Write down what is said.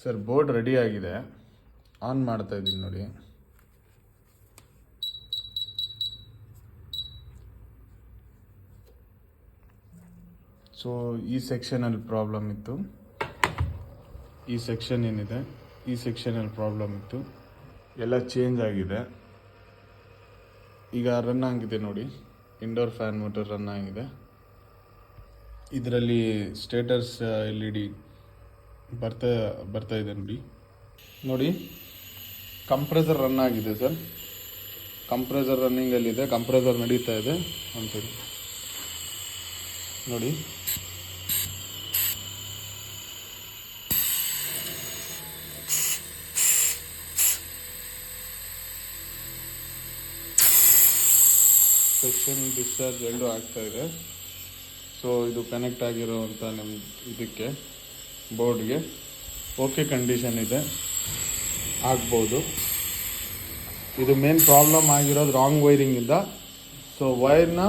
Sir board ready ಆಗಿದೆ, on ಮಾಡ್ತಾ ಇದ್ದೀನಿ ನೋಡಿ. ಸೊ ಈ ಸೆಕ್ಷನಲ್ಲಿ ಪ್ರಾಬ್ಲಮ್ ಇತ್ತು, ಈ ಸೆಕ್ಷನ್ ಏನಿದೆ ಈ ಸೆಕ್ಷನಲ್ಲಿ ಪ್ರಾಬ್ಲಮ್ ಇತ್ತು, ಎಲ್ಲ ಚೇಂಜ್ ಆಗಿದೆ. ಈಗ ರನ್ ಆಗಿದೆ ನೋಡಿ, ಇಂಡೋರ್ ಫ್ಯಾನ್ ಮೋಟರ್ ರನ್ ಆಗಿದೆ. ಇದರಲ್ಲಿ ಸ್ಟೇಟಸ್ LED ಬರ್ತಾ ಇದೆ ನೋಡಿ. ಕಂಪ್ರೆಸರ್ ರನ್ ಆಗಿದೆ ಸರ್, ಕಂಪ್ರೆಸರ್ ರನ್ನಿಂಗಲ್ಲಿದೆ, ಕಂಪ್ರೆಸರ್ ನಡೀತಾ ಇದೆ ಅಂಥೇಳಿ ನೋಡಿ. ಸೆಕ್ಷನ್ ಡಿಸ್ಚಾರ್ಜ್ ಎರಡು ಆಗ್ತಾ ಇದೆ. ಸೊ ಇದು ಕನೆಕ್ಟ್ ಆಗಿರೋವಂಥ ನಮ್ಮ ಇದಕ್ಕೆ ಬೋರ್ಡ್ಗೆ ಓಕೆ ಕಂಡೀಷನ್ ಇದೆ, ಆಗ್ಬೋದು. ಇದು ಮೇನ್ ಪ್ರಾಬ್ಲಮ್ ಆಗಿರೋದು ರಾಂಗ್ ವೈರಿಂಗಿಂದ. ಸೊ ವೈರ್ನ